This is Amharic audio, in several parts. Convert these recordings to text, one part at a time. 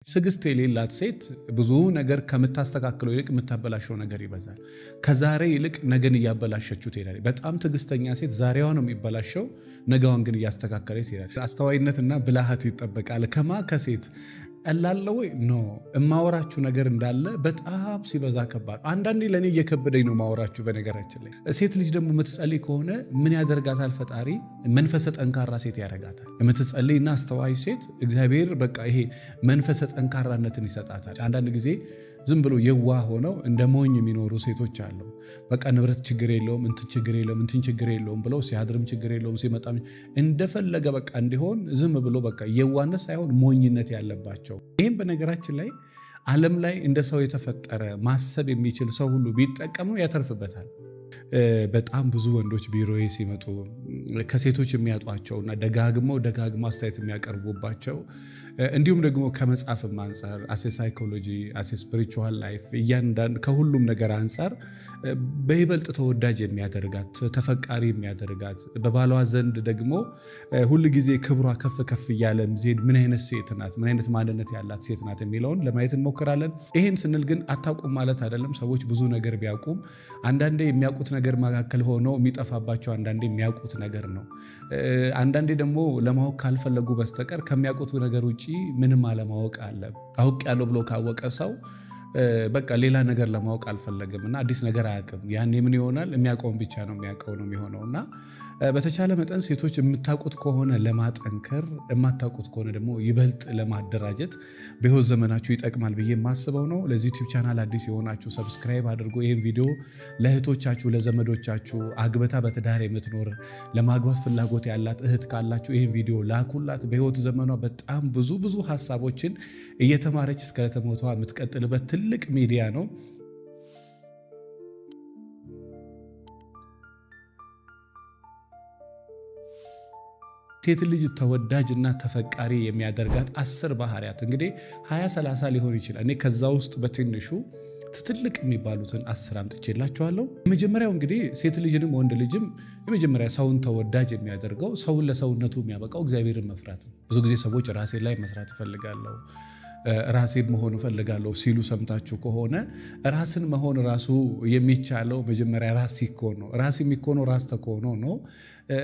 ትዕግስት የሌላት ሴት ብዙ ነገር ከምታስተካክለው ይልቅ የምታበላሸው ነገር ይበዛል። ከዛሬ ይልቅ ነገን እያበላሸችው ትሄዳለች። በጣም ትዕግስተኛ ሴት ዛሬዋ ነው የሚበላሸው፣ ነገዋን ግን እያስተካከለች ትሄዳለች። አስተዋይነትና ብልሃት ይጠበቃል። ከሴት ቀላል ወይ ኖ እማወራችሁ ነገር እንዳለ በጣም ሲበዛ ከባድ። አንዳንዴ ለእኔ እየከበደኝ ነው ማወራችሁ። በነገራችን ላይ ሴት ልጅ ደግሞ የምትጸልይ ከሆነ ምን ያደርጋታል? ፈጣሪ መንፈሰ ጠንካራ ሴት ያደርጋታል። የምትጸልይና አስተዋይ ሴት እግዚአብሔር በቃ ይሄ መንፈሰ ጠንካራነትን ይሰጣታል። አንዳንድ ጊዜ ዝም ብሎ የዋህ ሆነው እንደ ሞኝ የሚኖሩ ሴቶች አሉ። በቃ ንብረት ችግር የለውም እንትን ችግር የለውም እንትን ችግር የለውም ብለው ሲያድርም ችግር የለውም ሲመጣም እንደፈለገ በቃ እንዲሆን ዝም ብሎ በቃ የዋህነት ሳይሆን ሞኝነት ያለባቸው። ይህም በነገራችን ላይ ዓለም ላይ እንደ ሰው የተፈጠረ ማሰብ የሚችል ሰው ሁሉ ቢጠቀሙ ያተርፍበታል። በጣም ብዙ ወንዶች ቢሮዬ ሲመጡ ከሴቶች የሚያጧቸውና ደጋግመው አስተያየት የሚያቀርቡባቸው እንዲሁም ደግሞ ከመጽሐፍም አንጻር አሴ ሳይኮሎጂ አሴ ስፒሪቹዋል ላይፍ እያንዳንድ ከሁሉም ነገር አንጻር በይበልጥ ተወዳጅ የሚያደርጋት ተፈቃሪ የሚያደርጋት በባሏ ዘንድ ደግሞ ሁል ጊዜ ክብሯ ከፍ ከፍ እያለ ምን አይነት ሴት ናት፣ ምን አይነት ማንነት ያላት ሴት ናት የሚለውን ለማየት እንሞክራለን። ይህን ስንል ግን አታውቁም ማለት አይደለም። ሰዎች ብዙ ነገር ቢያውቁም አንዳንዴ የሚያውቁት ነገር መካከል ሆነው የሚጠፋባቸው አንዳንዴ የሚያውቁት ነገር ነው። አንዳንዴ ደግሞ ለማወቅ ካልፈለጉ በስተቀር ከሚያውቁት ነገር ውጭ ምንም አለማወቅ አለ። አውቅ ያለው ብሎ ካወቀ ሰው በቃ ሌላ ነገር ለማወቅ አልፈለግም እና አዲስ ነገር አያውቅም። ያኔ ምን ይሆናል? የሚያውቀውን ብቻ ነው የሚያውቀው ነው የሚሆነው። እና በተቻለ መጠን ሴቶች የምታውቁት ከሆነ ለማጠንከር፣ የማታውቁት ከሆነ ደግሞ ይበልጥ ለማደራጀት በሕይወት ዘመናችሁ ይጠቅማል ብዬ የማስበው ነው። ለዚህ ዩቲዩብ ቻናል አዲስ የሆናችሁ ሰብስክራይብ አድርጎ ይህን ቪዲዮ ለእህቶቻችሁ፣ ለዘመዶቻችሁ፣ አግብታ በትዳር የምትኖር ለማግባት ፍላጎት ያላት እህት ካላችሁ ይህን ቪዲዮ ላኩላት። በሕይወት ዘመኗ በጣም ብዙ ሀሳቦችን እየተማረች እስከ ለተሞቷ የምትቀጥልበት ትልቅ ሚዲያ ነው። ሴት ልጅ ተወዳጅ እና ተፈቃሪ የሚያደርጋት 10 ባህሪያት እንግዲህ 20-30 ሊሆን ይችላል። እኔ ከዛ ውስጥ በትንሹ ትልቅ የሚባሉትን 10 አምጥቼላችኋለሁ። የመጀመሪያው እንግዲህ ሴት ልጅንም ወንድ ልጅም የመጀመሪያ ሰውን ተወዳጅ የሚያደርገው ሰውን ለሰውነቱ የሚያበቃው እግዚአብሔርን መፍራት ነው። ብዙ ጊዜ ሰዎች ራሴ ላይ መስራት እፈልጋለሁ፣ ራሴ መሆን እፈልጋለሁ ሲሉ ሰምታችሁ ከሆነ ራስን መሆን ራሱ የሚቻለው መጀመሪያ ራስ ሲኮን ነው። ራስ የሚኮነው ራስ ተኮኖ ነው።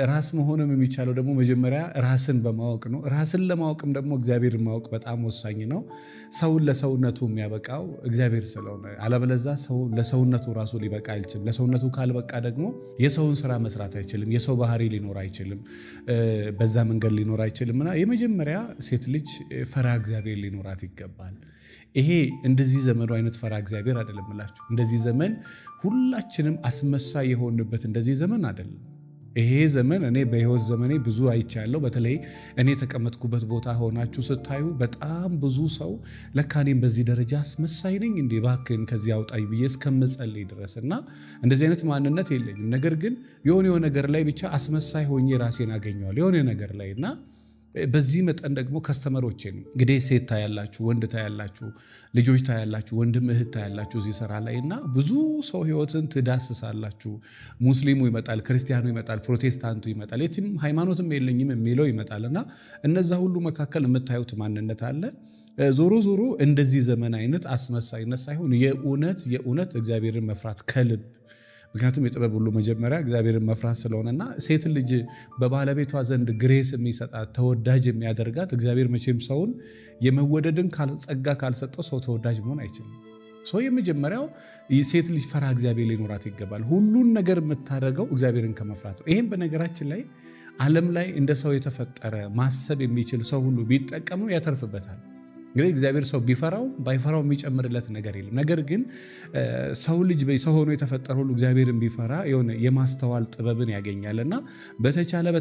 ራስ መሆንም የሚቻለው ደግሞ መጀመሪያ ራስን በማወቅ ነው። ራስን ለማወቅም ደግሞ እግዚአብሔርን ማወቅ በጣም ወሳኝ ነው። ሰውን ለሰውነቱ የሚያበቃው እግዚአብሔር ስለሆነ፣ አለበለዛ ሰው ለሰውነቱ ራሱ ሊበቃ አይችልም። ለሰውነቱ ካልበቃ ደግሞ የሰውን ስራ መስራት አይችልም። የሰው ባህሪ ሊኖር አይችልም። በዛ መንገድ ሊኖር አይችልም። እና የመጀመሪያ ሴት ልጅ ፈራ እግዚአብሔር ሊኖራት ይገባል። ይሄ እንደዚህ ዘመኑ አይነት ፈራ እግዚአብሔር አይደለም እላችሁ። እንደዚህ ዘመን ሁላችንም አስመሳይ የሆንበት እንደዚህ ዘመን አይደለም። ይሄ ዘመን እኔ በሕይወት ዘመኔ ብዙ አይቻለሁ። በተለይ እኔ የተቀመጥኩበት ቦታ ሆናችሁ ስታዩ በጣም ብዙ ሰው ለካ እኔም በዚህ ደረጃ አስመሳይ ነኝ እንዴ እባክህን ከዚህ አውጣኝ ብዬ እስከምጸልይ ድረስ እና እንደዚህ አይነት ማንነት የለኝም። ነገር ግን የሆነ ነገር ላይ ብቻ አስመሳይ ሆኜ ራሴን አገኘዋል የሆነ ነገር ላይ እና በዚህ መጠን ደግሞ ከስተመሮቼን እንግዲህ ሴት ታያላችሁ፣ ወንድ ታያላችሁ፣ ልጆች ታያላችሁ፣ ወንድም እህት ታያላችሁ እዚህ ስራ ላይ እና ብዙ ሰው ህይወትን ትዳስሳላችሁ። ሙስሊሙ ይመጣል፣ ክርስቲያኑ ይመጣል፣ ፕሮቴስታንቱ ይመጣል፣ የትም ሃይማኖትም የለኝም የሚለው ይመጣል እና እነዛ ሁሉ መካከል የምታዩት ማንነት አለ። ዞሮ እንደዚህ ዘመን አይነት አስመሳይነት ሳይሆን የእውነት እግዚአብሔርን መፍራት ከልብ። ምክንያቱም የጥበብ ሁሉ መጀመሪያ እግዚአብሔርን መፍራት ስለሆነና ሴት ልጅ በባለቤቷ ዘንድ ግሬስ የሚሰጣት ተወዳጅ የሚያደርጋት እግዚአብሔር መቼም ሰውን የመወደድን ጸጋ ካልሰጠው ሰው ተወዳጅ መሆን አይችልም። ሰው የመጀመሪያው ሴት ልጅ ፈራ እግዚአብሔር ሊኖራት ይገባል። ሁሉን ነገር የምታደርገው እግዚአብሔርን ከመፍራት ነው። ይህም በነገራችን ላይ ዓለም ላይ እንደ ሰው የተፈጠረ ማሰብ የሚችል ሰው ሁሉ ቢጠቀመው ያተርፍበታል። እንግዲህ እግዚአብሔር ሰው ቢፈራው ባይፈራው የሚጨምርለት ነገር የለም። ነገር ግን ሰው ልጅ ሰው ሆኖ የተፈጠረ ሁሉ እግዚአብሔርን ቢፈራ የሆነ የማስተዋል ጥበብን ያገኛልና በተቻለ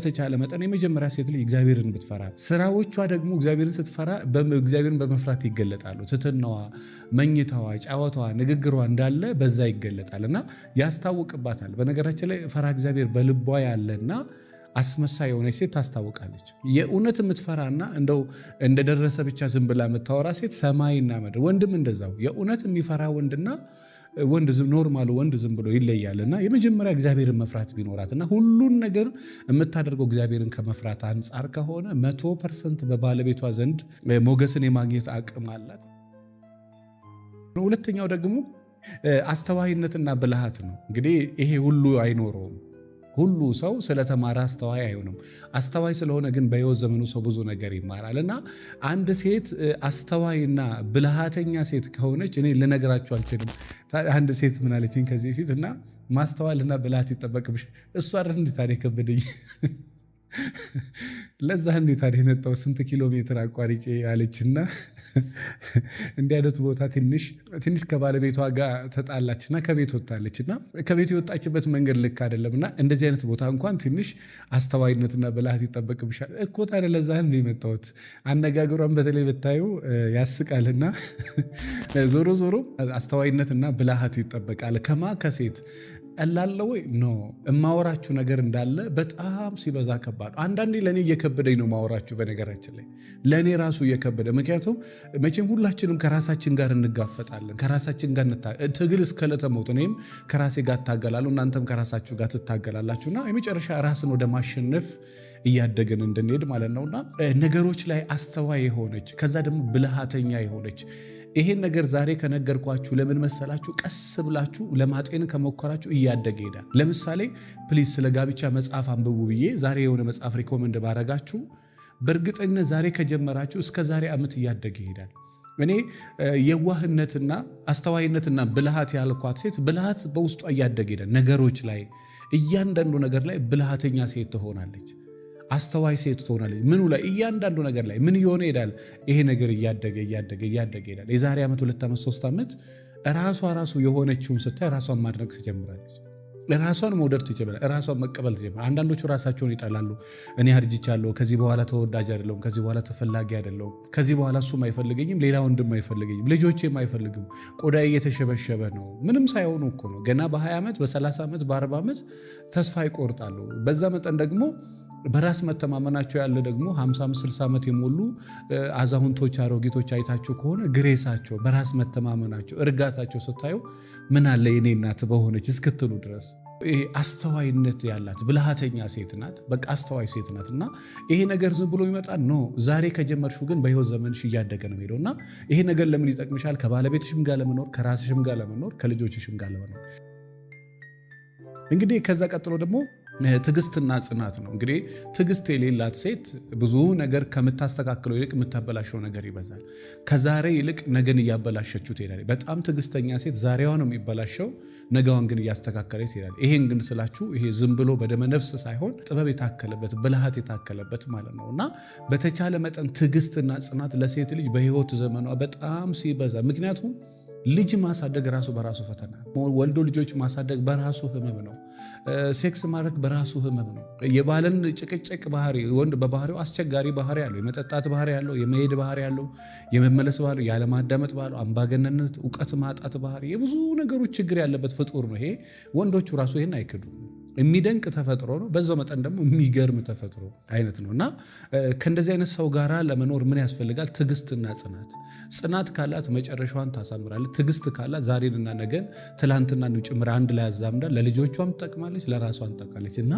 መጠን የመጀመሪያ ሴት ልጅ እግዚአብሔርን ብትፈራ፣ ስራዎቿ ደግሞ እግዚአብሔርን ስትፈራ እግዚአብሔርን በመፍራት ይገለጣሉ። ትትናዋ፣ መኝታዋ፣ ጫወታዋ፣ ንግግሯ እንዳለ በዛ ይገለጣልና ያስታውቅባታል። በነገራችን ላይ ፈራ እግዚአብሔር በልቧ ያለና አስመሳይ የሆነች ሴት ታስታውቃለች። የእውነት የምትፈራና እንደው እንደደረሰ ብቻ ዝም ብላ የምታወራ ሴት ሰማይና ምድር። ወንድም እንደዛው የእውነት የሚፈራ ወንድና ወንድ ዝም ኖርማል ወንድ ዝም ብሎ ይለያልና የመጀመሪያ እግዚአብሔርን መፍራት ቢኖራትና ሁሉን ነገር የምታደርገው እግዚአብሔርን ከመፍራት አንጻር ከሆነ 100% በባለቤቷ ዘንድ ሞገስን የማግኘት አቅም አላት። ሁለተኛው ደግሞ አስተዋይነትና ብልሃት ነው። እንግዲህ ይሄ ሁሉ አይኖረውም። ሁሉ ሰው ስለተማረ አስተዋይ አይሆንም። አስተዋይ ስለሆነ ግን በሕይወት ዘመኑ ሰው ብዙ ነገር ይማራል እና አንድ ሴት አስተዋይና ብልሃተኛ ሴት ከሆነች እኔ ልነግራችሁ አልችልም። አንድ ሴት ምን አለችኝ ከዚህ በፊት እና ማስተዋልና ብልሃት ይጠበቅብሽ እሷ አይደል እንዴ ታዲያ ከበደኝ ለዛ እንዴት ታዲያ የመጣው ስንት ኪሎ ሜትር አቋርጬ አለችና እንዲህ አይነት ቦታ ትንሽ ከባለቤቷ ጋር ተጣላችና ከቤት ወጣለችና ከቤት የወጣችበት መንገድ ልክ አይደለምና እንደዚህ አይነት ቦታ እንኳን ትንሽ አስተዋይነትና ብልሃት ይጠበቅብሻል እኮ ታዲያ ለዛ እንደ የመጣሁት አነጋገሯን በተለይ ብታዩ ያስቃልና ዞሮ ዞሮ አስተዋይነትና ብልሃት ይጠበቃል ከሴት ቀላል ወይ ኖ እማወራችሁ ነገር እንዳለ በጣም ሲበዛ ከባድ። አንዳንዴ ለኔ እየከበደኝ ነው ማወራችሁ። በነገራችን ላይ ለኔ ራሱ እየከበደ ምክንያቱም መቼም ሁላችንም ከራሳችን ጋር እንጋፈጣለን። ከራሳችን ጋር ትግል እስከ ዕለተ ሞት እኔም ከራሴ ጋር እታገላለሁ፣ እናንተም ከራሳችሁ ጋር ትታገላላችሁና የመጨረሻ ራስን ወደ ማሸነፍ እያደግን እንድንሄድ ማለት ነውና ነገሮች ላይ አስተዋይ የሆነች ከዛ ደግሞ ብልሃተኛ የሆነች ይሄን ነገር ዛሬ ከነገርኳችሁ ለምን መሰላችሁ? ቀስ ብላችሁ ለማጤን ከሞከራችሁ እያደገ ይሄዳል። ለምሳሌ ፕሊዝ ስለ ጋብቻ መጽሐፍ አንብቡ ብዬ ዛሬ የሆነ መጽሐፍ ሪኮመንድ ባረጋችሁ በእርግጠኝነት ዛሬ ከጀመራችሁ እስከ ዛሬ ዓመት እያደገ ይሄዳል። እኔ የዋህነትና አስተዋይነትና ብልሃት ያልኳት ሴት ብልሃት በውስጧ እያደገ ይሄዳል። ነገሮች ላይ እያንዳንዱ ነገር ላይ ብልሃተኛ ሴት ትሆናለች። አስተዋይ ሴት ትሆናለች። ምኑ ላይ እያንዳንዱ ነገር ላይ ምን ይሆነ ይሄዳል። ይሄ ነገር እያደገ ይሄዳል። የዛሬ ዓመት 2 ዓመት 3 ዓመት ራሱ የሆነችውን ስታይ ራሷን ማድረግ ትጀምራለች። ራሷን መውደድ ትጀምራለች። ራሷን መቀበል ትጀምራለች። አንዳንዶቹ ራሳቸውን ይጠላሉ። እኔ አርጅቻለሁ፣ ከዚህ በኋላ ተወዳጅ አይደለሁም፣ ከዚህ በኋላ ተፈላጊ አይደለሁም፣ ከዚህ በኋላ እሱም አይፈልገኝም፣ ሌላ ወንድም አይፈልገኝም፣ ልጆቼም አይፈልግም፣ ቆዳዬ እየተሸበሸበ ነው። ምንም ሳይሆኑ እኮ ነው ገና በ20 ዓመት በ30 ዓመት በ40 ዓመት ተስፋ ይቆርጣሉ። በዛ መጠን ደግሞ በራስ መተማመናቸው ያለ ደግሞ 55-60 ዓመት የሞሉ አዛውንቶች አሮጊቶች አይታችሁ ከሆነ ግሬሳቸው፣ በራስ መተማመናቸው፣ እርጋታቸው ስታዩ ምን አለ የኔ እናት በሆነች እስክትሉ ድረስ ይሄ አስተዋይነት ያላት ብልሃተኛ ሴት ናት። በቃ አስተዋይ ሴት ናት እና ይሄ ነገር ዝም ብሎ ይመጣ ነው። ዛሬ ከጀመርሽው ግን በሕይወት ዘመንሽ እያደገ ነው ሄደው እና ይሄ ነገር ለምን ይጠቅምሻል? ከባለቤትሽም ጋር ለመኖር፣ ከራስሽም ጋር ለመኖር፣ ከልጆችሽም ጋር ለመኖር። እንግዲህ ከዛ ቀጥሎ ደግሞ ትዕግስትና ጽናት ነው። እንግዲህ ትዕግስት የሌላት ሴት ብዙ ነገር ከምታስተካክለው ይልቅ የምታበላሸው ነገር ይበዛል። ከዛሬ ይልቅ ነገን እያበላሸችው ትሄዳለች። በጣም ትዕግስተኛ ሴት ዛሬዋ ነው የሚበላሸው፣ ነገዋን ግን እያስተካከለች ትሄዳለች። ይሄን ግን ስላችሁ ይሄ ዝም ብሎ በደመነፍስ ሳይሆን ጥበብ የታከለበት ብልሃት የታከለበት ማለት ነው እና በተቻለ መጠን ትዕግስትና ጽናት ለሴት ልጅ በሕይወት ዘመኗ በጣም ሲበዛ ምክንያቱም ልጅ ማሳደግ ራሱ በራሱ ፈተና፣ ወልዶ ልጆች ማሳደግ በራሱ ህመም ነው። ሴክስ ማድረግ በራሱ ህመም ነው። የባልን ጭቅጭቅ ባህሪ፣ ወንድ በባህሪው አስቸጋሪ ባህሪ ያለው፣ የመጠጣት ባህሪ ያለው፣ የመሄድ ባህሪ ያለው፣ የመመለስ ባህሪ፣ ያለማዳመጥ ባህሪ፣ አምባገነንነት፣ እውቀት ማጣት ባህሪ፣ የብዙ ነገሮች ችግር ያለበት ፍጡር ነው ይሄ። ወንዶቹ ራሱ ይሄን አይክዱም። የሚደንቅ ተፈጥሮ ነው። በዛው መጠን ደግሞ የሚገርም ተፈጥሮ አይነት ነው እና ከእንደዚህ አይነት ሰው ጋር ለመኖር ምን ያስፈልጋል? ትዕግስትና ጽናት። ጽናት ካላት መጨረሻዋን ታሳምራለች። ትዕግስት ካላት ዛሬንና ነገን ትላንትና ጭምር አንድ ላይ ያዛምዳል። ለልጆቿም ትጠቅማለች፣ ለራሷን ትጠቅማለች እና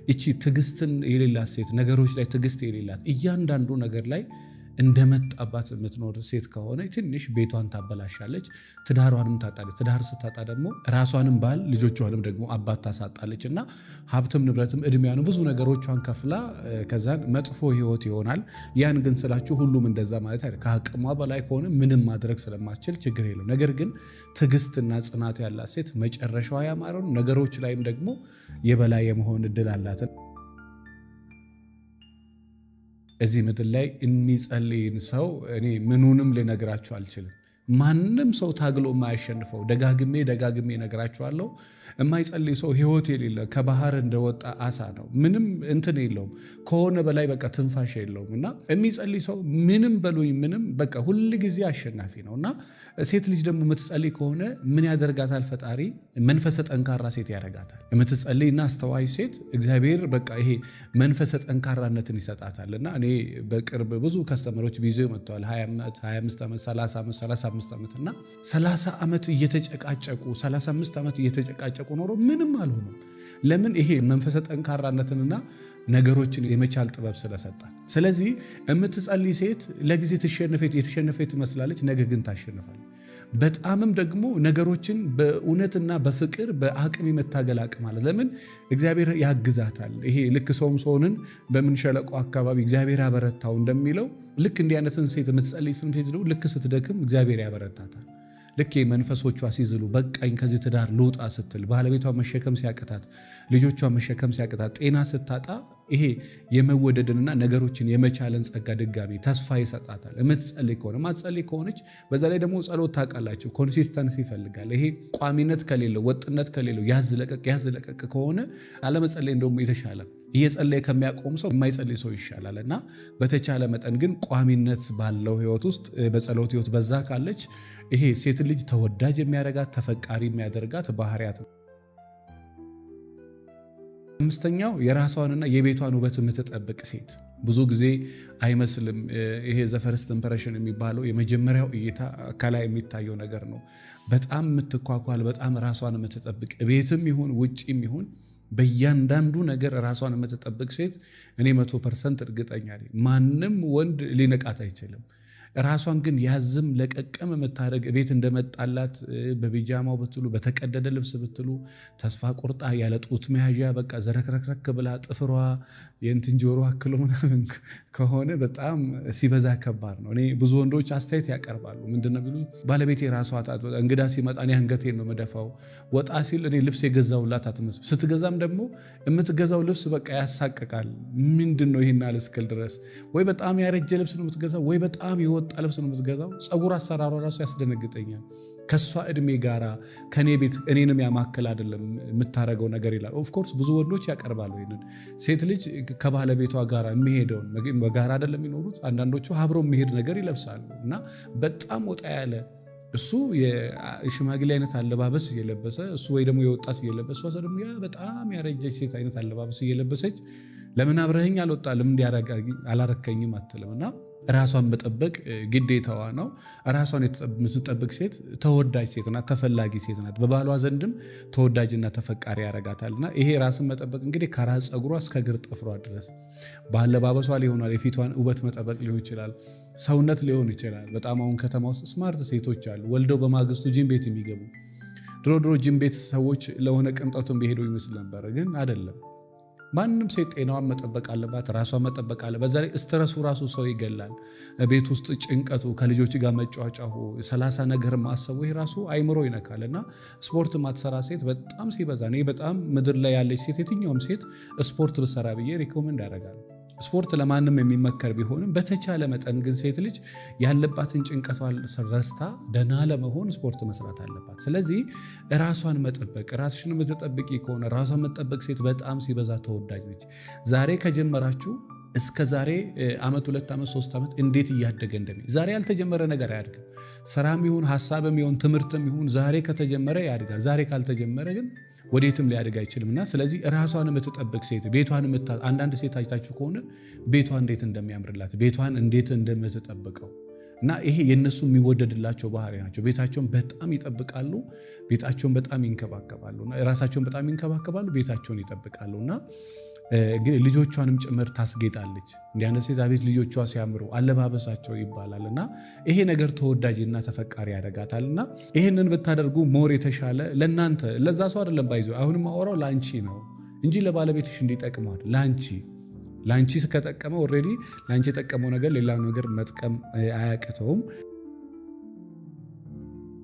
ይቺ ትዕግስትን የሌላት ሴት፣ ነገሮች ላይ ትዕግስት የሌላት እያንዳንዱ ነገር ላይ እንደመጣባት የምትኖር ሴት ከሆነ ትንሽ ቤቷን ታበላሻለች፣ ትዳሯንም ታጣለች። ትዳር ስታጣ ደግሞ ራሷንም ባል ልጆቿንም ደግሞ አባት ታሳጣለች እና ሀብትም ንብረትም እድሜያኑ ብዙ ነገሮቿን ከፍላ ከዛን መጥፎ ህይወት ይሆናል። ያን ግን ስላችሁ ሁሉም እንደዛ ማለት አይደል። ከአቅሟ በላይ ከሆነ ምንም ማድረግ ስለማትችል ችግር የለም። ነገር ግን ትዕግስትና ጽናት ያላት ሴት መጨረሻዋ ያማረው፣ ነገሮች ላይም ደግሞ የበላይ የመሆን እድል አላትን። እዚህ ምድር ላይ የሚጸልይን ሰው እኔ ምኑንም ልነግራችሁ አልችልም። ማንም ሰው ታግሎ የማያሸንፈው ደጋግሜ ነግራችኋለሁ። የማይጸልይ ሰው ህይወት የሌለ ከባህር እንደወጣ አሳ ነው። ምንም እንትን የለውም፣ ከሆነ በላይ በቃ ትንፋሽ የለውም። እና የሚጸልይ ሰው ምንም በሉኝ ምንም በቃ ሁል ጊዜ አሸናፊ ነው። እና ሴት ልጅ ደግሞ የምትጸልይ ከሆነ ምን ያደርጋታል? ፈጣሪ መንፈሰ ጠንካራ ሴት ያደርጋታል። የምትጸልይና አስተዋይ ሴት እግዚአብሔር በቃ ይሄ መንፈሰ ጠንካራነትን ይሰጣታል። እና እኔ በቅርብ ብዙ ከስተመሮች ቢይዘው መጥተዋል። 20 ዓመት፣ 25 ዓመት፣ 30 ዓመት፣ 35 35 ዓመት እና 30 ዓመት እየተጨቃጨቁ 35 ዓመት እየተጨቃጨቁ ኖሮ ምንም አልሆኑም። ለምን? ይሄ መንፈሰ ጠንካራነትንና ነገሮችን የመቻል ጥበብ ስለሰጣት። ስለዚህ የምትጸልይ ሴት ለጊዜ የተሸነፈች ትመስላለች፣ ነገ ግን ታሸንፋለች። በጣምም ደግሞ ነገሮችን በእውነትና በፍቅር በአቅም የመታገል አቅም አለ። ለምን? እግዚአብሔር ያግዛታል። ይሄ ልክ ሶምሶንን በምን ሸለቆ አካባቢ እግዚአብሔር ያበረታው እንደሚለው ልክ እንዲህ አይነትን ሴት የምትጸልይ ሴት ልክ ስትደክም እግዚአብሔር ያበረታታል። ልክ መንፈሶቿ ሲዝሉ በቃኝ ከዚህ ትዳር ልውጣ ስትል ባለቤቷ መሸከም ሲያቅታት፣ ልጆቿ መሸከም ሲያቅታት፣ ጤና ስታጣ ይሄ የመወደድንና ነገሮችን የመቻለን ጸጋ ድጋሚ ተስፋ ይሰጣታል። የምትጸልይ ከሆነ ማትጸልይ ከሆነች በዛ ላይ ደግሞ ጸሎት ታውቃላችሁ ኮንሲስተንሲ ይፈልጋል። ይሄ ቋሚነት ከሌለው ወጥነት ከሌለው ያዝ ለቀቅ ከሆነ አለመጸለይ እንደውም የተሻለ እየጸለየ ከሚያቆም ሰው የማይጸልይ ሰው ይሻላል። እና በተቻለ መጠን ግን ቋሚነት ባለው ህይወት ውስጥ በጸሎት ህይወት በዛ ካለች ይሄ ሴት ልጅ ተወዳጅ የሚያደርጋት ተፈቃሪ የሚያደርጋት ባህሪያት ነው። አምስተኛው የራሷንና የቤቷን ውበት የምትጠብቅ ሴት። ብዙ ጊዜ አይመስልም። ይሄ ዘፈርስት ኢምፕሬሽን የሚባለው የመጀመሪያው እይታ ከላይ የሚታየው ነገር ነው። በጣም የምትኳኳል፣ በጣም ራሷን የምትጠብቅ ቤትም ይሁን ውጭም ይሁን በእያንዳንዱ ነገር ራሷን የምትጠብቅ ሴት እኔ 100% እርግጠኛ ነኝ ማንም ወንድ ሊነቃት አይችልም። ራሷን ግን ያዝም ለቀቀም የምታደርግ ቤት እንደመጣላት በቢጃማው ብትሉ በተቀደደ ልብስ ብትሉ ተስፋ ቆርጣ ያለ ጡት መያዣ በቃ ዘረክረክረክ ብላ ጥፍሯ የእንትን ጆሮ አክሎ ምናምን ከሆነ በጣም ሲበዛ ከባድ ነው። እኔ ብዙ ወንዶች አስተያየት ያቀርባሉ። ምንድነው ቢሉ ባለቤቴ ራሷ እንግዳ ሲመጣ እኔ አንገቴን ነው መደፋው፣ ወጣ ሲል እኔ ልብስ የገዛውላት አትመስል፣ ስትገዛም ደግሞ የምትገዛው ልብስ በቃ ያሳቅቃል። ምንድነው ይሄን አልስከል ድረስ ወይ በጣም ያረጀ ልብስ ነው የምትገዛው ወይ በጣም ወጣ ልብስ ነው የምትገዛው። ጸጉር አሰራሯ ራሱ ያስደነግጠኛል። ከሷ እድሜ ጋራ ከኔ ቤት እኔንም ያማከል አይደለም የምታረገው ነገር ይላል። ኦፍኮርስ ብዙ ወንዶች ያቀርባሉ ይሄንን። ሴት ልጅ ከባለቤቷ ጋራ የሚሄደውን በጋራ አይደለም የሚኖሩት። አንዳንዶቹ አብረው የሚሄድ ነገር ይለብሳሉ እና በጣም ወጣ ያለ እሱ የሽማግሌ አይነት አለባበስ እየለበሰ እሱ ወይ ደግሞ የወጣት እየለበሰ እሷ ደግሞ ያ በጣም ያረጀች ሴት አይነት አለባበስ እየለበሰች ለምን አብረኸኝ አልወጣ ለምን አላረከኝም አትልም። እና ራሷን መጠበቅ ግዴታዋ ነው። ራሷን የምትጠብቅ ሴት ተወዳጅ ሴት ናት፣ ተፈላጊ ሴት ናት። በባሏ ዘንድም ተወዳጅና ተፈቃሪ ያረጋታልና ይሄ ራስን መጠበቅ እንግዲህ ከራስ ፀጉሯ እስከ እግር ጥፍሯ ድረስ ባለባበሷ ሊሆናል። የፊቷን ውበት መጠበቅ ሊሆን ይችላል፣ ሰውነት ሊሆን ይችላል። በጣም አሁን ከተማ ውስጥ ስማርት ሴቶች አሉ፣ ወልደው በማግስቱ ጂም ቤት የሚገቡ። ድሮ ጂም ቤት ሰዎች ለሆነ ቅንጣቱን ቢሄዱ ይመስል ነበር፣ ግን አይደለም። ማንም ሴት ጤናዋን መጠበቅ አለባት፣ ራሷን መጠበቅ አለ። በዛ ላይ ስትረሱ ራሱ ሰው ይገላል። ቤት ውስጥ ጭንቀቱ፣ ከልጆች ጋር መጫጫሁ፣ 30 ነገር ማሰቡ ይሄ ራሱ አይምሮ ይነካል። እና ስፖርት ማትሰራ ሴት በጣም ሲበዛ እኔ በጣም ምድር ላይ ያለች ሴት የትኛውም ሴት ስፖርት ብትሰራ ብዬ ሪኮመንድ ያደርጋል። ስፖርት ለማንም የሚመከር ቢሆንም በተቻለ መጠን ግን ሴት ልጅ ያለባትን ጭንቀቷን ረስታ ደህና ለመሆን ስፖርት መስራት አለባት። ስለዚህ ራሷን መጠበቅ፣ ራስሽን የምትጠብቂ ከሆነ ራሷን መጠበቅ ሴት በጣም ሲበዛ ተወዳጅ ነች። ዛሬ ከጀመራችሁ እስከ ዛሬ ዓመት 2 ዓመት 3 ዓመት እንዴት እያደገ ዛሬ ያልተጀመረ ነገር አያድግም። ስራም ይሁን ሀሳብም ይሁን ትምህርትም ይሁን ዛሬ ከተጀመረ ያድጋል። ዛሬ ካልተጀመረ ግን ወዴትም ሊያድግ አይችልምና ስለዚህ ራሷን የምትጠብቅ ሴት ቤቷን አንዳንድ ሴት አይታችሁ ከሆነ ቤቷ እንዴት እንደሚያምርላት ቤቷን እንዴት እንደምትጠብቀው እና ይሄ የነሱ የሚወደድላቸው ባህሪ ናቸው። ቤታቸውን በጣም ይጠብቃሉ፣ ቤታቸውን በጣም ይንከባከባሉ፣ ራሳቸውን በጣም ይንከባከባሉ፣ ቤታቸውን ይጠብቃሉና እንግዲህ ልጆቿንም ጭምር ታስጌጣለች። እንዲያነስ ሴት ልጆቿ ሲያምሩ አለባበሳቸው ይባላልና ይሄ ነገር ተወዳጅና ተፈቃሪ ያደርጋታልና ይሄንን ብታደርጉ ሞር የተሻለ ለናንተ ለዛ ሰው አይደለም ባይዞ አሁንም ማወራው ላንቺ ነው እንጂ ለባለቤትሽ እንዲጠቅማል። ላንቺ ከጠቀመ ኦሬዲ ላንቺ የጠቀመው ነገር ሌላው ነገር መጥቀም አያቅተውም።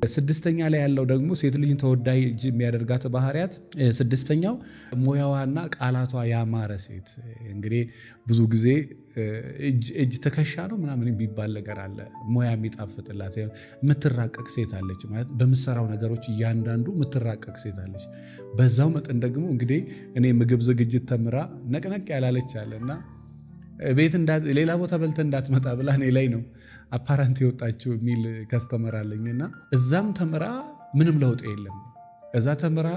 ስድስተኛ ላይ ያለው ደግሞ ሴት ልጅን ተወዳጅ የሚያደርጋት ባህሪያት ስድስተኛው ሙያዋና ቃላቷ ያማረ ሴት። እንግዲህ ብዙ ጊዜ እጅ ትከሻ ነው ምናምን የሚባል ነገር አለ። ሙያ የሚጣፍጥላት የምትራቀቅ ሴት አለች ማለት በምትሰራው ነገሮች እያንዳንዱ የምትራቀቅ ሴት አለች። በዛው መጠን ደግሞ እንግዲህ እኔ ምግብ ዝግጅት ተምራ ነቅነቅ ያላለች አለና ቤት ሌላ ቦታ በልተ እንዳትመጣ ብላ እኔ ላይ ነው አፓራንት የወጣችው የሚል ከስተመር አለኝና እዛም ተምራ ምንም ለውጥ የለም። እዛ ተምራ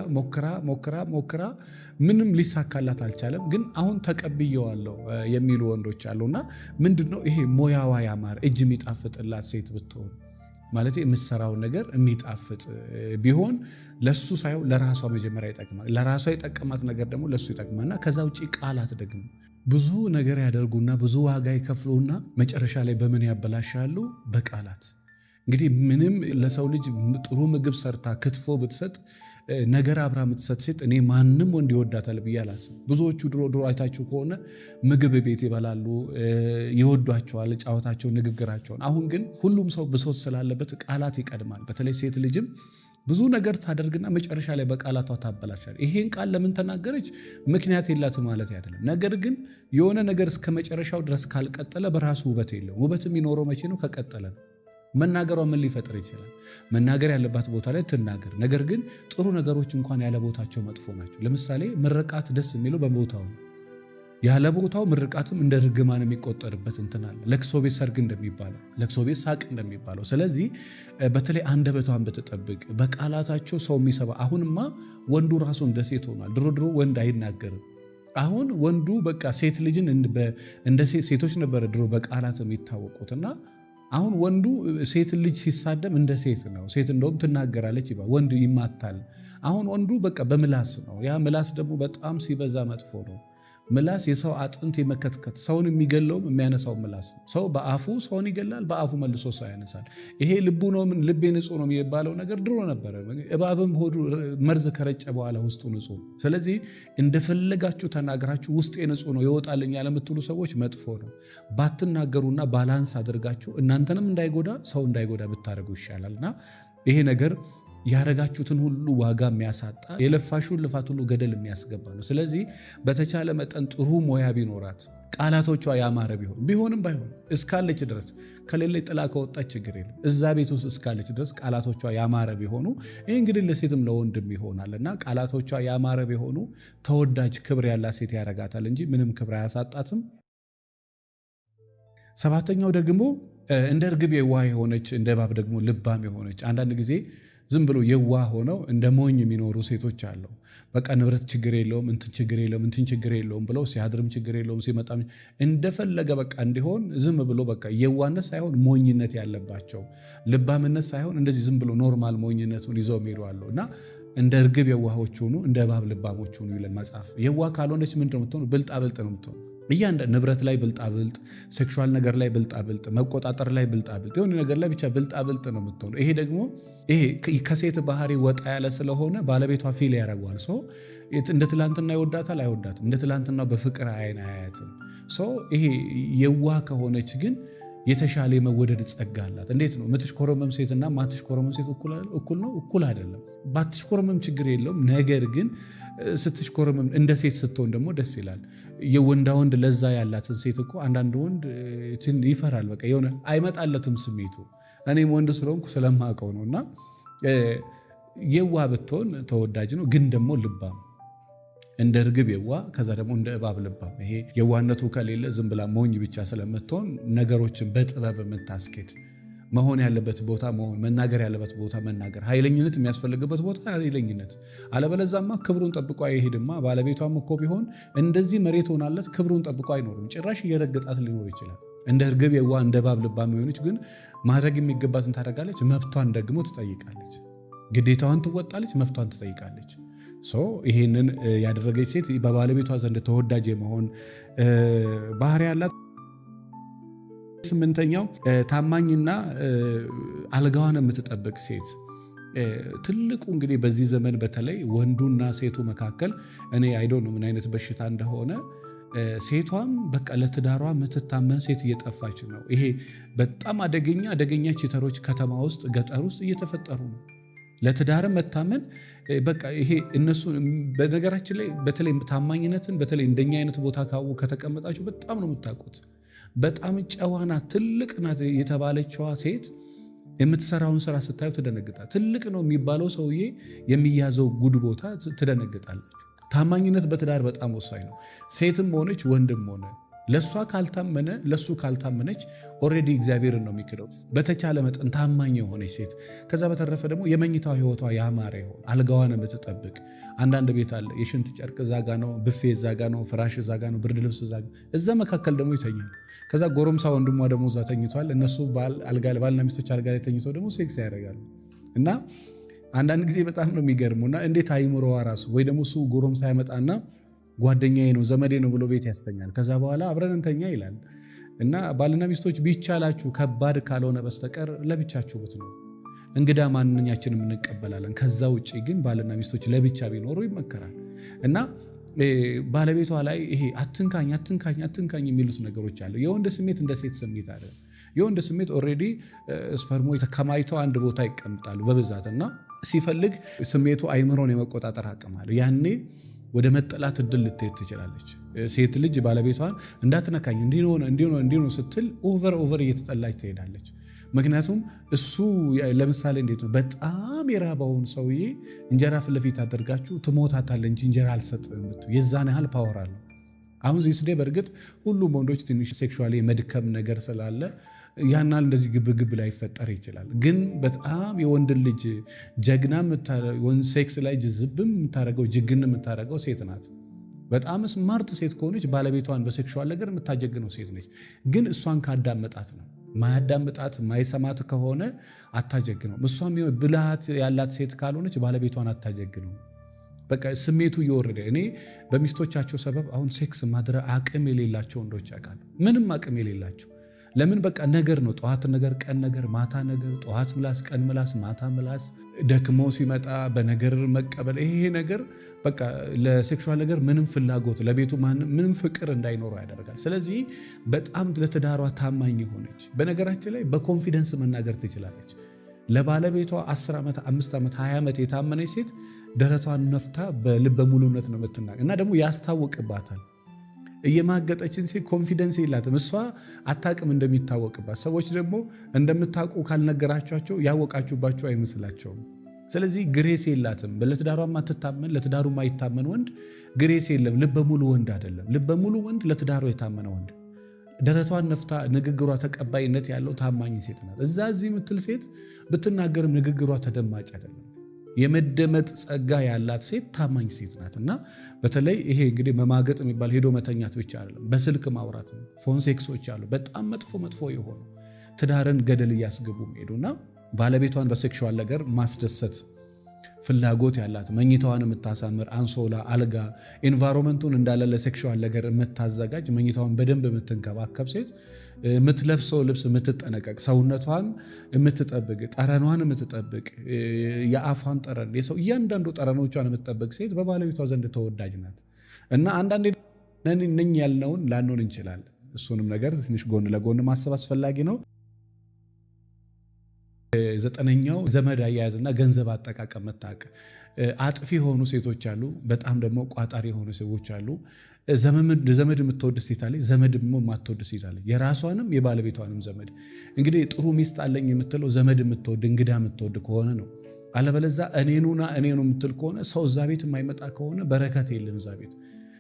ሞክራ ምንም ሊሳካላት አልቻለም። ግን አሁን ተቀብየዋለሁ የሚሉ ወንዶች አሉና ምንድነው ይሄ ሙያዋ ያማረ እጅ የሚጣፍጥላት ሴት ብትሆን ማለት የምትሰራውን ነገር የሚጣፍጥ ቢሆን ለሱ ሳይሆን ለራሷ መጀመሪያ ይጠቅማል። ለራሷ የጠቀማት ነገር ደግሞ ለሱ ይጠቅማልና ከዛ ውጪ ቃላት ደግሞ ብዙ ነገር ያደርጉና ብዙ ዋጋ ይከፍሉና መጨረሻ ላይ በምን ያበላሻሉ? በቃላት። እንግዲህ ምንም ለሰው ልጅ ጥሩ ምግብ ሰርታ ክትፎ ብትሰጥ ነገር አብራ የምትሰጥ ሴት እኔ ማንም ወንድ ይወዳታል ብዬ አላስብም። ብዙዎቹ ድሮ አይታችሁ ከሆነ ምግብ ቤት ይበላሉ፣ ይወዷቸዋል፣ ጫወታቸው፣ ንግግራቸውን። አሁን ግን ሁሉም ሰው ብሶት ስላለበት ቃላት ይቀድማል። በተለይ ሴት ልጅም ብዙ ነገር ታደርግና መጨረሻ ላይ በቃላቷ ታበላሻል። ይሄን ቃል ለምን ተናገረች? ምክንያት የላትም ማለት አይደለም። ነገር ግን የሆነ ነገር እስከ መጨረሻው ድረስ ካልቀጠለ በራሱ ውበት የለውም። ውበት የሚኖረው መቼ ነው? ከቀጠለ ነው። መናገሯ ምን ሊፈጥር ይችላል? መናገር ያለባት ቦታ ላይ ትናገር። ነገር ግን ጥሩ ነገሮች እንኳን ያለ ቦታቸው መጥፎ ናቸው። ለምሳሌ ምርቃት ደስ የሚለው በቦታው ነው። ያለ ቦታው ምርቃትም እንደ ርግማን የሚቆጠርበት እንትን አለ። ለቅሶ ቤት ሰርግ እንደሚባለው፣ ለቅሶ ቤት ሳቅ እንደሚባለው። ስለዚህ በተለይ አንደበቷን ብትጠብቅ፣ በቃላታቸው ሰው የሚሰባ። አሁንማ ወንዱ ራሱ እንደ ሴት ሆኗል። ድሮ ወንድ አይናገርም። አሁን ወንዱ በቃ ሴት ልጅን እንደ ሴቶች ነበረ ድሮ በቃላት የሚታወቁትና አሁን ወንዱ ሴት ልጅ ሲሳደብ እንደ ሴት ነው። ሴት እንደውም ትናገራለች ይባል፣ ወንድ ይማታል። አሁን ወንዱ በቃ በምላስ ነው። ያ ምላስ ደግሞ በጣም ሲበዛ መጥፎ ነው። ምላስ የሰው አጥንት የመከትከት ሰውን የሚገለውም የሚያነሳው ምላስ ነው። ሰው በአፉ ሰውን ይገላል፣ በአፉ መልሶ ሰው ያነሳል። ይሄ ልቡ ነው ልቤ ንጹህ ነው የሚባለው ነገር ድሮ ነበረ። እባብም ሆዱ መርዝ ከረጨ በኋላ ውስጡ ንጹህ። ስለዚህ እንደፈለጋችሁ ተናግራችሁ ውስጤ ንጹህ ነው ይወጣልኛል ለምትሉ ሰዎች መጥፎ ነው። ባትናገሩና ባላንስ አድርጋችሁ እናንተንም እንዳይጎዳ ሰው እንዳይጎዳ ብታደርጉ ይሻላልና ይሄ ነገር ያረጋችሁትን ሁሉ ዋጋ የሚያሳጣ የለፋሽውን ልፋት ሁሉ ገደል የሚያስገባ ነው። ስለዚህ በተቻለ መጠን ጥሩ ሞያ ቢኖራት ቃላቶቿ ያማረ ቢሆንም ባይሆን እስካለች ድረስ ከሌለ ጥላ ከወጣች ችግር የለም። እዛ ቤት ውስጥ እስካለች ድረስ ቃላቶቿ ያማረ ቢሆኑ ይህ እንግዲህ ለሴትም ለወንድም ይሆናልና ቃላቶቿ ያማረ ቢሆኑ ተወዳጅ ክብር ያላት ሴት ያረጋታል እንጂ ምንም ክብር አያሳጣትም። ሰባተኛው ደግሞ እንደ እርግብ የዋህ የሆነች እንደ እባብ ደግሞ ልባም የሆነች። አንዳንድ ጊዜ ዝም ብሎ የዋህ ሆነው እንደ ሞኝ የሚኖሩ ሴቶች አሉ። በቃ ንብረት ችግር የለውም እንትን ችግር የለውም ብለው ሲያድርም ችግር የለውም ሲመጣም እንደፈለገ በቃ እንዲሆን ዝም ብሎ በቃ የዋህነት ሳይሆን ሞኝነት ያለባቸው፣ ልባምነት ሳይሆን እንደዚህ ዝም ብሎ ኖርማል ሞኝነቱን ይዘው የሚሄዱ አሉ እና እንደ እርግብ የዋሆች ሁኑ፣ እንደ እባብ ልባሞች ሁኑ ይላል መጽሐፍ። የዋህ ካልሆነች ምንድን ነው የምትሆኑ? ብልጣብልጥ ነው የምትሆኑ። ንብረት ላይ ብልጣብልጥ፣ ሴክሹዋል ነገር ላይ ብልጣብልጥ፣ መቆጣጠር ላይ ብልጣብልጥ፣ የሆነ ነገር ላይ ብቻ ብልጣብልጥ ነው የምትሆኑ። ይሄ ደግሞ ከሴት ባህሪ ወጣ ያለ ስለሆነ ባለቤቷ ፊል ያደርገዋል። እንደ ትላንትና ይወዳታል አይወዳትም፣ እንደ ትላንትና በፍቅር አይን አያያትም። ይሄ የዋህ ከሆነች ግን የተሻለ የመወደድ ጸጋ አላት። እንዴት ነው? የምትሽኮረመም ሴትና ማትሽኮረመም ሴት እኩል ነው? እኩል አይደለም። ባትሽኮረመም ችግር የለውም። ነገር ግን ስትሽኮረመም እንደ ሴት ስትሆን ደግሞ ደስ ይላል። የወንዳ ወንድ ለዛ ያላትን ሴት እኮ አንዳንድ ወንድ ይፈራል። በቃ የሆነ አይመጣለትም ስሜቱ። እኔም ወንድ ስለሆንኩ ስለማውቀው ነው። እና የዋህ ብትሆን ተወዳጅ ነው። ግን ደግሞ ልባም እንደ እርግብ የዋህ ከዛ ደግሞ እንደ እባብ ልባም። ይሄ የዋህነቱ ከሌለ ዝም ብላ ሞኝ ብቻ ስለምትሆን ነገሮችን በጥበብ የምታስኬድ መሆን ያለበት ቦታ መሆን፣ መናገር ያለበት ቦታ መናገር፣ ኃይለኝነት የሚያስፈልግበት ቦታ ኃይለኝነት። አለበለዛማ ክብሩን ጠብቆ አይሄድማ። ባለቤቷም እኮ ቢሆን እንደዚህ መሬት ሆናለት ክብሩን ጠብቆ አይኖርም። ጭራሽ እየረገጣት ሊኖር ይችላል። እንደ እርግብ የዋህ እንደ እባብ ልባም የሆነች ግን ማድረግ የሚገባትን ታደርጋለች፣ መብቷን ደግሞ ትጠይቃለች። ግዴታዋን ትወጣለች፣ መብቷን ትጠይቃለች። ይሄንን ያደረገች ሴት በባለቤቷ ዘንድ ተወዳጅ የመሆን ባህሪ ያላት። ስምንተኛው ታማኝና አልጋዋን የምትጠብቅ ሴት። ትልቁ እንግዲህ በዚህ ዘመን በተለይ ወንዱና ሴቱ መካከል እኔ አይዶ ነው ምን አይነት በሽታ እንደሆነ ሴቷም በቃ ለትዳሯ የምትታመን ሴት እየጠፋች ነው። ይሄ በጣም አደገኛ ቺተሮች ከተማ ውስጥ ገጠር ውስጥ እየተፈጠሩ ነው። ለትዳርም መታመን በቃ ይሄ እነሱ በነገራችን ላይ በተለይ ታማኝነትን በተለይ እንደኛ አይነት ቦታ ከተቀመጣችሁ በጣም ነው የምታውቁት። በጣም ጨዋና ትልቅ ናት የተባለችዋ ሴት የምትሰራውን ስራ ስታዩ ትደነግጣል። ትልቅ ነው የሚባለው ሰውዬ የሚያዘው ጉድ ቦታ ትደነግጣለች። ታማኝነት በትዳር በጣም ወሳኝ ነው። ሴትም ሆነች ወንድም ሆነ ለሷ ካልታመነ ለሱ ካልታመነች ኦልሬዲ እግዚአብሔርን ነው የሚክደው። በተቻለ መጠን ታማኝ የሆነች ሴት፣ ከዛ በተረፈ ደግሞ የመኝታው ህይወቷ ያማረ ይሆን፣ አልጋዋን የምትጠብቅ። አንዳንድ ቤት አለ የሽንት ጨርቅ እዛ ጋ ነው፣ ብፌ እዛ ጋ ነው፣ ፍራሽ እዛ ጋ ነው፣ ብርድ ልብስ እዛ ጋ፣ እዛ መካከል ደግሞ ይተኛል። ከዛ ጎረምሳ ወንድሟ ደግሞ እዛ ተኝቷል። እነሱ ባልና ሚስቶች አልጋ ላይ ተኝተው ደግሞ ሴክስ ያደርጋሉ። እና አንዳንድ ጊዜ በጣም ነው የሚገርመውና እንዴት አይምሮዋ ራሱ ወይ ደግሞ እሱ ጎረምሳ ያመጣና ጓደኛዬ ነው ዘመዴ ነው ብሎ ቤት ያስተኛል። ከዛ በኋላ አብረን እንተኛ ይላል። እና ባልና ሚስቶች ቢቻላችሁ ከባድ ካልሆነ በስተቀር ለብቻችሁ ብትኖሩ፣ እንግዳ ማንኛችንም እንቀበላለን። ከዛ ውጭ ግን ባልና ሚስቶች ለብቻ ቢኖሩ ይመከራል። እና ባለቤቷ ላይ ይሄ አትንካኝ አትንካኝ አትንካኝ የሚሉት ነገሮች አሉ። የወንድ ስሜት እንደ ሴት ስሜት አለ። የወንድ ስሜት ኦልሬዲ ስፐርሞ ተከማይተው አንድ ቦታ ይቀምጣሉ በብዛት እና ሲፈልግ ስሜቱ አይምሮን የመቆጣጠር አቅም አለ። ያኔ ወደ መጠላት እድል ልትሄድ ትችላለች። ሴት ልጅ ባለቤቷን እንዳትነካኝ እንዲህ ነው ስትል ኦቨር እየተጠላች ትሄዳለች። ምክንያቱም እሱ ለምሳሌ እንዴት ነው በጣም የራባውን ሰውዬ እንጀራ ፊት ለፊት አደርጋችሁ ትሞታታለህ እንጂ እንጀራ አልሰጥም ብትው የዛን ያህል ፓወር አለው። አሁን ዚህ ስዴ በእርግጥ ሁሉም ወንዶች ትንሽ ሴክሹዋሊ መድከም ነገር ስላለ ያናል እንደዚህ ግብግብ ላይ ይፈጠር ይችላል። ግን በጣም የወንድን ልጅ ጀግና ሴክስ ላይ ጅዝብም የምታደርገው ጅግን የምታደርገው ሴት ናት። በጣም ስማርት ሴት ከሆነች ባለቤቷን በሴክሹዋል ነገር የምታጀግነው ሴት ነች። ግን እሷን ካዳመጣት ነው። ማያዳምጣት ማይሰማት ከሆነ አታጀግነው። እሷም ብልሃት ያላት ሴት ካልሆነች ባለቤቷን አታጀግነው። በቃ ስሜቱ እየወረደ እኔ በሚስቶቻቸው ሰበብ አሁን ሴክስ ማድረግ አቅም የሌላቸው ወንዶች ያውቃሉ። ምንም አቅም የሌላቸው ለምን በቃ ነገር ነው። ጠዋት ነገር፣ ቀን ነገር፣ ማታ ነገር፣ ጠዋት ምላስ፣ ቀን ምላስ፣ ማታ ምላስ፣ ደክሞ ሲመጣ በነገር መቀበል። ይሄ ነገር በቃ ለሴክሹዋል ነገር ምንም ፍላጎት ለቤቱ ምንም ፍቅር እንዳይኖረው ያደርጋል። ስለዚህ በጣም ለትዳሯ ታማኝ የሆነች በነገራችን ላይ በኮንፊደንስ መናገር ትችላለች። ለባለቤቷ 10 ዓመት 5 ዓመት 20 ዓመት የታመነች ሴት ደረቷን ነፍታ በልበ ሙሉነት ነው የምትናገር እና ደግሞ ያስታውቅባታል። እየማገጠችን ሴት ኮንፊደንስ የላትም። እሷ አታቅም እንደሚታወቅባት። ሰዎች ደግሞ እንደምታውቁ ካልነገራቸው ያወቃችሁባቸው አይመስላቸውም። ስለዚህ ግሬስ የላትም። ለትዳሯ ማትታመን ለትዳሩ ማይታመን ወንድ ግሬስ የለም። ልበ ሙሉ ወንድ አይደለም። ልበ ሙሉ ወንድ ለትዳሩ የታመነ ወንድ፣ ደረቷን ነፍታ ንግግሯ ተቀባይነት ያለው ታማኝ ሴት ናት። እዚህ የምትል ሴት ብትናገርም ንግግሯ ተደማጭ አይደለም። የመደመጥ ጸጋ ያላት ሴት ታማኝ ሴት ናት። እና በተለይ ይሄ እንግዲህ መማገጥ የሚባል ሄዶ መተኛት ብቻ አይደለም፣ በስልክ ማውራት ነው። ፎን ሴክሶች አሉ በጣም መጥፎ የሆኑ ትዳርን ገደል እያስገቡ ሄዱና ባለቤቷን በሴክሹዋል ነገር ማስደሰት ፍላጎት ያላት፣ መኝታዋን የምታሳምር፣ አንሶላ፣ አልጋ፣ ኤንቫይሮንመንቱን እንዳለ ለሴክሹዋል ነገር የምታዘጋጅ፣ መኝታዋን በደንብ የምትንከባከብ ሴት፣ የምትለብሰው ልብስ የምትጠነቀቅ፣ ሰውነቷን የምትጠብቅ፣ ጠረኗን የምትጠብቅ፣ የአፏን ጠረን የሰው እያንዳንዱ ጠረኖቿን የምትጠብቅ ሴት በባለቤቷ ዘንድ ተወዳጅ ናት። እና አንዳንዴ ነኝ ያልነውን ላንሆን እንችላለን። እሱንም ነገር ትንሽ ጎን ለጎን ማሰብ አስፈላጊ ነው። 9ኛው ዘመድ አያያዝና ገንዘብ አጠቃቀም መታወቅ። አጥፊ የሆኑ ሴቶች አሉ፣ በጣም ደግሞ ቋጣሪ የሆኑ ሰዎች አሉ። ዘመድ የምትወድ ሴት አለች፣ ዘመድ የማትወድ ሴት አለች። የራሷንም የባለቤቷንም ዘመድ። እንግዲህ ጥሩ ሚስት አለኝ የምትለው ዘመድ የምትወድ እንግዳ የምትወድ ከሆነ ነው። አለበለዛ እኔኑ የምትል ከሆነ ሰው እዛ ቤት የማይመጣ ከሆነ በረከት የለም እዛ ቤት።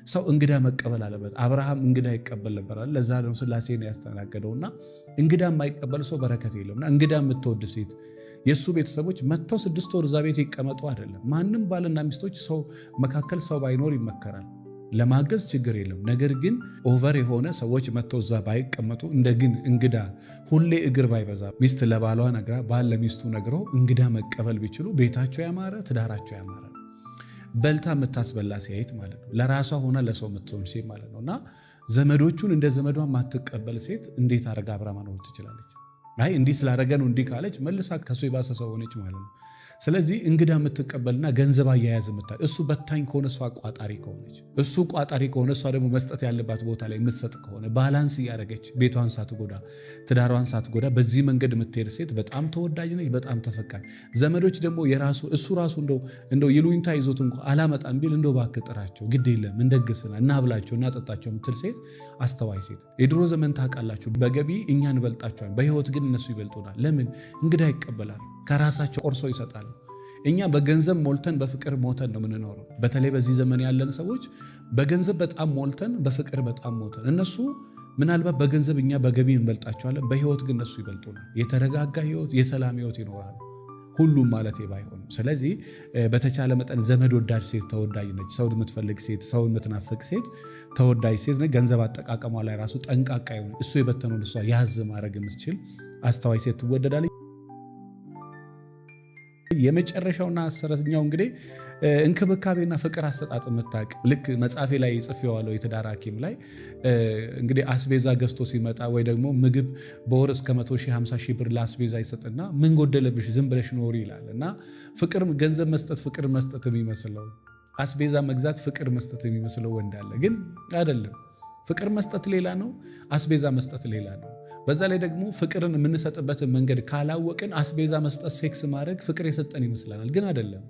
ሰው እንግዳ መቀበል አለበት። አብርሃም እንግዳ ይቀበል ነበር። ለዛ ነው ሥላሴን ያስተናገደውና እንግዳ የማይቀበል ሰው በረከት የለውና እንግዳ የምትወድ ሴት የእሱ ቤተሰቦች መጥተው 6 ወር እዛ ቤት ይቀመጡ አይደለም። ማንም ባልና ሚስቶች ሰው መካከል ሰው ባይኖር ይመከራል። ለማገዝ ችግር የለም። ነገር ግን ኦቨር የሆነ ሰዎች መጥተው እዛ ባይቀመጡ፣ እንደግን እንግዳ ሁሌ እግር ባይበዛ፣ ሚስት ለባሏ ነግራ ባል ለሚስቱ ነግረው እንግዳ መቀበል ቢችሉ ቤታቸው ያማረ ትዳራቸው ያማረ። በልታ የምታስበላ ሴት ማለት ነው። ለራሷ ሆና ለሰው የምትሆን ሴት ማለት ነው። እና ዘመዶቹን እንደ ዘመዷ ማትቀበል ሴት እንዴት አረጋ አብራ መኖር ትችላለች? አይ እንዲህ ስላረገ ነው እንዲህ ካለች መልሳ ከሱ የባሰ ሰው ሆነች ማለት ነው። ስለዚህ እንግዳ የምትቀበልና ገንዘብ አያያዝ እሱ በታኝ ከሆነ እሷ ቋጣሪ ከሆነች፣ እሱ ቋጣሪ ከሆነ እሷ ደግሞ መስጠት ያለባት ቦታ ላይ የምትሰጥ ከሆነ ባላንስ እያደረገች ቤቷን ሳትጎዳ ትዳሯን ሳትጎዳ በዚህ መንገድ የምትሄድ ሴት በጣም ተወዳጅ ነች፣ በጣም ተፈቃጅ። ዘመዶች ደግሞ እሱ ራሱ እንደው ይሉኝታ ይዞት እንኳ አላመጣም ቢል እንደው እባክህ ጥራቸው፣ ግድ የለም እንደግስና እናብላቸው እናጠጣቸው የምትል ሴት አስተዋይ ሴት። የድሮ ዘመን ታውቃላችሁ፣ በገቢ እኛ እንበልጣቸዋል፣ በህይወት ግን እነሱ ይበልጡናል። ለምን? እንግዳ ይቀበላሉ፣ ከራሳቸው ቆርሶ ይሰጣሉ። እኛ በገንዘብ ሞልተን በፍቅር ሞተን ነው የምንኖረው። በተለይ በዚህ ዘመን ያለን ሰዎች በገንዘብ በጣም ሞልተን በፍቅር በጣም ሞተን። እነሱ ምናልባት በገንዘብ እኛ በገቢ እንበልጣቸዋለን፣ በህይወት ግን እነሱ ይበልጡናል። የተረጋጋ ህይወት፣ የሰላም ህይወት ይኖራሉ፣ ሁሉም ማለት ባይሆንም። ስለዚህ በተቻለ መጠን ዘመድ ወዳድ ሴት ተወዳጅ ነች። ሰው የምትፈልግ ሴት፣ ሰው የምትናፍቅ ሴት ተወዳጅ ሴት ነች። ገንዘብ አጠቃቀሟ ላይ ራሱ ጠንቃቃ የሆነ እሱ የበተነውን እሷ ያዝ ማድረግ የምትችል አስተዋይ ሴት ትወደዳለች። የመጨረሻውና አስረኛው እንግዲህ እንክብካቤና ፍቅር አሰጣጥ የምታውቅ ልክ መጽሐፌ ላይ ጽፌዋለሁ የትዳር ሐኪም ላይ እንግዲህ አስቤዛ ገዝቶ ሲመጣ ወይ ደግሞ ምግብ በወር እስከ 100 ሺህ 50 ሺህ ብር ለአስቤዛ ይሰጥና ምን ጎደለብሽ ዝም ብለሽ ኖሪ ይላል። እና ፍቅር ገንዘብ መስጠት ፍቅር መስጠት የሚመስለው አስቤዛ መግዛት ፍቅር መስጠት የሚመስለው ወንድ አለ፣ ግን አይደለም። ፍቅር መስጠት ሌላ ነው፣ አስቤዛ መስጠት ሌላ ነው። በዛ ላይ ደግሞ ፍቅርን የምንሰጥበትን መንገድ ካላወቅን አስቤዛ መስጠት ሴክስ ማድረግ ፍቅር የሰጠን ይመስለናል፣ ግን አይደለም።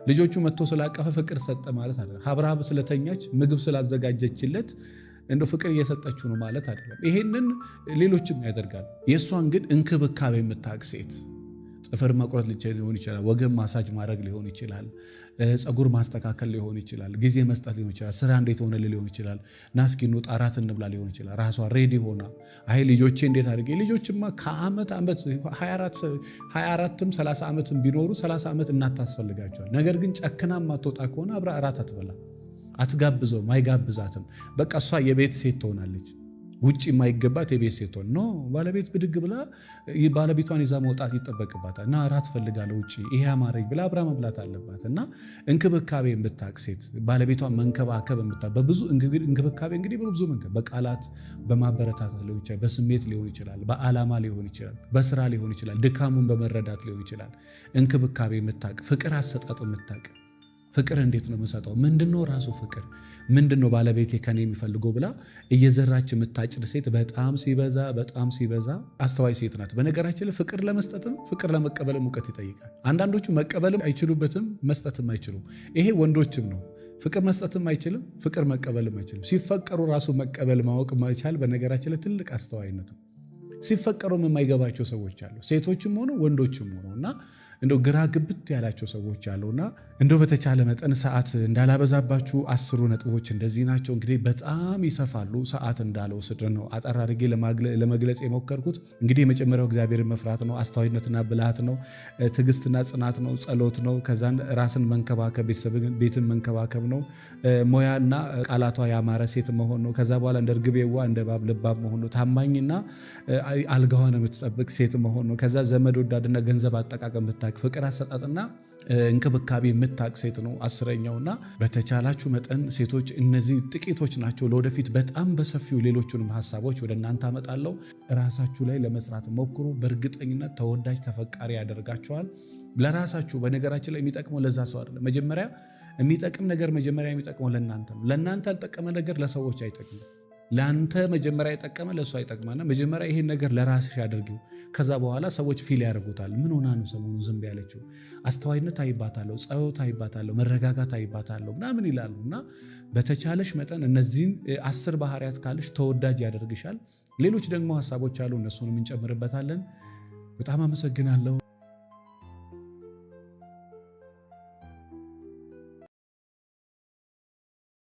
ልጆቹ መጥቶ ስላቀፈ ፍቅር ሰጠ ማለት አይደለም። ሀብረሃብ ስለተኛች ምግብ ስላዘጋጀችለት እንደ ፍቅር እየሰጠችው ነው ማለት አይደለም። ይሄንን ሌሎችም ያደርጋሉ። የእሷን ግን እንክብካቤ የምታውቅ ሴት ጥፍር መቁረጥ ሊሆን ይችላል፣ ወገብ ማሳጅ ማድረግ ሊሆን ይችላል፣ ፀጉር ማስተካከል ሊሆን ይችላል፣ ጊዜ መስጠት ሊሆን ይችላል፣ ስራ እንዴት ሆነ ሊሆን ይችላል፣ ናስኪ እንውጣ እራት እንብላ ሊሆን ይችላል። ራሷ ሬዲ ሆና አይ ልጆቼ እንዴት አድርጌ ልጆችማ ከዓመት 24ም 30 ዓመትም ቢኖሩ 30 ዓመት እናት ታስፈልጋቸዋል። ነገር ግን ጨክና ማትወጣ ከሆነ አብራ እራት አትበላ፣ አትጋብዘውም፣ አይጋብዛትም። በቃ እሷ የቤት ሴት ትሆናለች። ውጭ የማይገባት የቤት ሴት ሆነ ነው። ባለቤት ብድግ ብላ ባለቤቷን ይዛ መውጣት ይጠበቅባታል። እና እራት ፈልጋለሁ ውጭ ይሄ አማረኝ ብላ አብራ መብላት አለባት። እና እንክብካቤ የምታውቅ ሴት ባለቤቷን መንከባከብ በብዙ እንክብካቤ እንግዲህ በብዙ መንገድ በቃላት በማበረታታት ሊሆን ይችላል፣ በስሜት ሊሆን ይችላል፣ በዓላማ ሊሆን ይችላል፣ በስራ ሊሆን ይችላል፣ ድካሙን በመረዳት ሊሆን ይችላል። እንክብካቤ የምታውቅ ፍቅር አሰጣጥ የምታውቅ ፍቅር እንዴት ነው የምሰጠው? ምንድነው ራሱ ፍቅር ምንድነው ባለቤቴ ከኔ የሚፈልገው ብላ እየዘራች የምታጭድ ሴት በጣም ሲበዛ አስተዋይ ሴት ናት። በነገራችን ላይ ፍቅር ለመስጠትም ፍቅር ለመቀበልም እውቀት ይጠይቃል። አንዳንዶቹ መቀበልም አይችሉበትም፣ መስጠትም አይችሉም። ይሄ ወንዶችም ነው። ፍቅር መስጠትም አይችልም፣ ፍቅር መቀበልም አይችልም። ሲፈቀሩ ራሱ መቀበል ማወቅ መቻል በነገራችን ላይ ትልቅ አስተዋይነት ነው። ሲፈቀሩም የማይገባቸው ሰዎች አሉ፣ ሴቶችም ሆኑ ወንዶችም ሆኑ እና እንደው ግራ ግብት ያላቸው ሰዎች አሉና እንደው በተቻለ መጠን ሰዓት እንዳላበዛባችሁ 10 ነጥቦች እንደዚህ ናቸው። እንግዲህ በጣም ይሰፋሉ። ሰዓት እንዳልወስድ ነው አጠር አድርጌ ለመግለጽ የሞከርኩት። እንግዲህ የመጀመሪያው እግዚአብሔርን መፍራት ነው፣ አስተዋይነትና ብልሃት ነው፣ ትዕግስትና ጽናት ነው፣ ጸሎት ነው፣ ከዛን ራስን መንከባከብ ቤትን መንከባከብ ነው፣ ሞያና ቃላቷ ያማረ ሴት መሆን ነው። ከዛ በኋላ እንደ ርግብ የዋህ እንደ እባብ ልባም መሆን ነው። ታማኝና አልጋዋን የምትጠብቅ ሴት መሆን ነው። ከዛ ዘመድ ወዳድና ገንዘብ አጠቃቀም ፍቅር አሰጣጥና እንክብካቤ የምታውቅ ሴት ነው 10ኛውና በተቻላችሁ መጠን ሴቶች እነዚህ ጥቂቶች ናቸው። ለወደፊት በጣም በሰፊው ሌሎቹንም ሀሳቦች ወደ እናንተ አመጣለሁ። ራሳችሁ ላይ ለመስራት ሞክሩ። በእርግጠኝነት ተወዳጅ ተፈቃሪ ያደርጋቸዋል። ለራሳችሁ በነገራችን ላይ የሚጠቅመው ለዛ ሰው አይደለም። መጀመሪያ የሚጠቅም ነገር መጀመሪያ የሚጠቅመው ለእናንተ ነው። ለእናንተ ያልጠቀመ ነገር ለሰዎች አይጠቅምም። ለአንተ መጀመሪያ የጠቀመ ለእሱ አይጠቅማና መጀመሪያ ይሄን ነገር ለራስሽ አድርጊው። ከዛ በኋላ ሰዎች ፊል ያደርጉታል። ምን ሆና ነው ሰሞኑን ዝም ያለችው? አስተዋይነት አይባታለሁ፣ ጸሎት አይባታለሁ፣ መረጋጋት አይባታለሁ ምናምን ይላሉ። እና በተቻለሽ መጠን እነዚህን 10 ባህሪያት ካለሽ ተወዳጅ ያደርግሻል። ሌሎች ደግሞ ሀሳቦች አሉ፣ እነሱንም እንጨምርበታለን። በጣም አመሰግናለሁ።